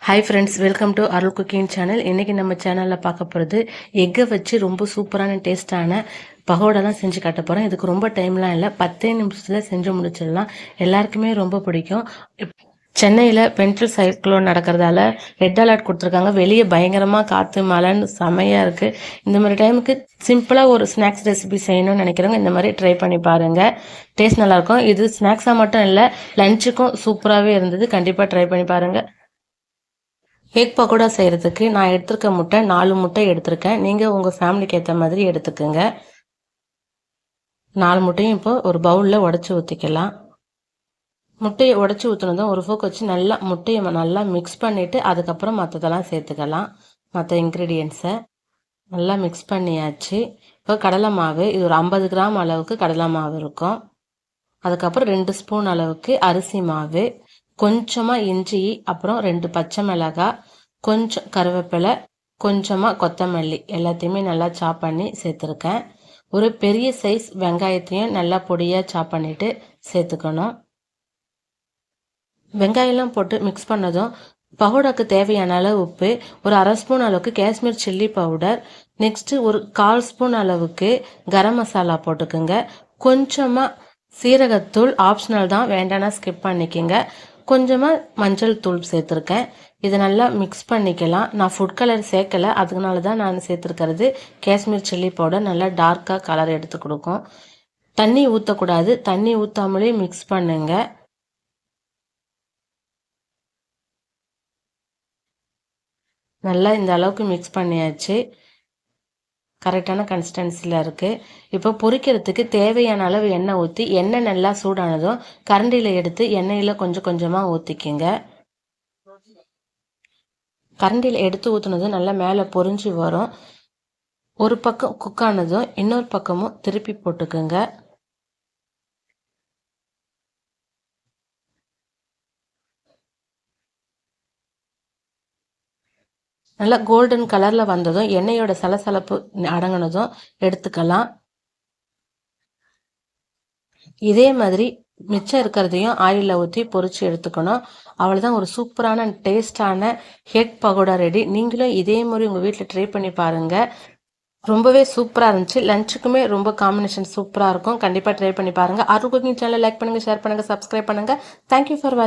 Hi friends, welcome to Arul cooking channel. இன்றைக்கி நம்ம சேனலில் பார்க்க போகிறது எக்கை வச்சு ரொம்ப சூப்பரான டேஸ்ட்டான பகோடாலாம் செஞ்சு காட்ட போகிறோம். இதுக்கு ரொம்ப டைம்லாம் இல்லை, 10 நிமிஷத்தில் செஞ்சு முடிச்சிடலாம். எல்லாருக்குமே ரொம்ப பிடிக்கும். சென்னையில் பென்ட்ரல் சைக்ளோன் நடக்கிறதால ரெட் அலர்ட் கொடுத்துருக்காங்க. வெளியே பயங்கரமாக காற்று மழைன்னு செமையாக இருக்குது. இந்த மாதிரி டைமுக்கு சிம்பிளாக ஒரு ஸ்நாக்ஸ் ரெசிபி செய்யணும்னு நினைக்கிறவங்க இந்த மாதிரி ட்ரை பண்ணி பாருங்கள். டேஸ்ட் நல்லாயிருக்கும். இது ஸ்நாக்ஸாக மட்டும் இல்லை, லஞ்சுக்கும் சூப்பராகவே இருந்தது. கண்டிப்பாக ட்ரை பண்ணி பாருங்கள். எக் பக்கோடா செய்கிறதுக்கு நான் எடுத்துருக்க முட்டை 4 முட்டை எடுத்திருக்கேன். நீங்கள் உங்கள் ஃபேமிலிக்கு ஏற்ற மாதிரி எடுத்துக்கோங்க. 4 முட்டையும் இப்போ ஒரு பவுலில் உடச்சி ஊற்றிக்கலாம். முட்டையை உடச்சி ஊற்றினதும் ஒரு ஃபோக் வச்சு நல்லா முட்டையை நல்லா மிக்ஸ் பண்ணிவிட்டு அதுக்கப்புறம் மற்றதெல்லாம் சேர்த்துக்கலாம். மற்ற இன்க்ரீடியன்ஸை நல்லா மிக்ஸ் பண்ணியாச்சு. இப்போ கடலை மாவு, இது ஒரு 50 கிராம் அளவுக்கு கடலை மாவு இருக்கும். அதுக்கப்புறம் 2 ஸ்பூன் அளவுக்கு அரிசி மாவு, கொஞ்சமாக இஞ்சி, அப்புறம் 2 பச்சை மிளகாய், கொஞ்சம் கருவேப்பிலை, கொஞ்சமாக கொத்தமல்லி எல்லாத்தையுமே நல்லா சாப் பண்ணி சேர்த்துருக்கேன். ஒரு பெரிய சைஸ் வெங்காயத்தையும் நல்லா பொடியாக சாப் பண்ணிவிட்டு சேர்த்துக்கணும். வெங்காயம்லாம் போட்டு மிக்ஸ் பண்ணதும் பகோடாக்கு தேவையான அளவு உப்பு, ஒரு 1/2 ஸ்பூன் அளவுக்கு காஷ்மீர் சில்லி பவுடர், நெக்ஸ்ட்டு ஒரு 1/4 ஸ்பூன் அளவுக்கு கரம் மசாலா போட்டுக்குங்க. கொஞ்சமாக சீரகத்தூள் ஆப்ஷனல் தான், வேண்டானா ஸ்கிப் பண்ணிக்கோங்க. கொஞ்சமாக மஞ்சள் தூள் சேர்த்துருக்கேன். இதை நல்லா மிக்ஸ் பண்ணிக்கலாம். நான் ஃபுட் கலர் சேர்க்கலை, அதனால தான் நான் சேர்த்துருக்கிறது காஷ்மீர் சில்லி பவுடர். நல்லா டார்க்காக கலர் எடுத்து கொடுக்கும். தண்ணி ஊற்றக்கூடாது, தண்ணி ஊற்றாமலே மிக்ஸ் பண்ணுங்க. நல்லா இந்த அளவுக்கு மிக்ஸ் பண்ணியாச்சு. கரெக்டான கன்சிஸ்டன்சியில் இருக்குது. இப்போ பொரிக்கிறதுக்கு தேவையான அளவு எண்ணெய் ஊற்றி, எண்ணெய் நல்லா சூடானதும் கரண்டியில் எடுத்து எண்ணெயில் கொஞ்சம் கொஞ்சமாக ஊற்றிக்கிங்க. கரண்டியில் எடுத்து ஊற்றுனதும் நல்லா மேலே பொரிஞ்சு வரும். ஒரு பக்கம் குக் ஆனதும் இன்னொரு பக்கமும் திருப்பி போட்டுக்குங்க. நல்லா கோல்டன் கலரில் வந்ததும் எண்ணெயோட சலசலப்பு அடங்கினதும் எடுத்துக்கலாம். இதே மாதிரி மிச்சம் இருக்கிறதையும் ஆயிலில் ஊற்றி பொரிச்சு எடுத்துக்கணும். அவ்வளோதான், ஒரு சூப்பரான டேஸ்டான எக் பகோடா ரெடி. நீங்களும் இதே மாதிரி உங்கள் வீட்டில் ட்ரை பண்ணி பாருங்கள். ரொம்பவே சூப்பராக இருந்துச்சு. லஞ்சுக்குமே ரொம்ப காம்பினேஷன் சூப்பராக இருக்கும். கண்டிப்பாக ட்ரை பண்ணி பாருங்கள். அருள் குக்கிங் சேனலை லைக் பண்ணுங்கள், ஷேர் பண்ணுங்கள், சப்ஸ்கிரைப் பண்ணுங்கள். தேங்க்யூ ஃபார் வாட்சிங்.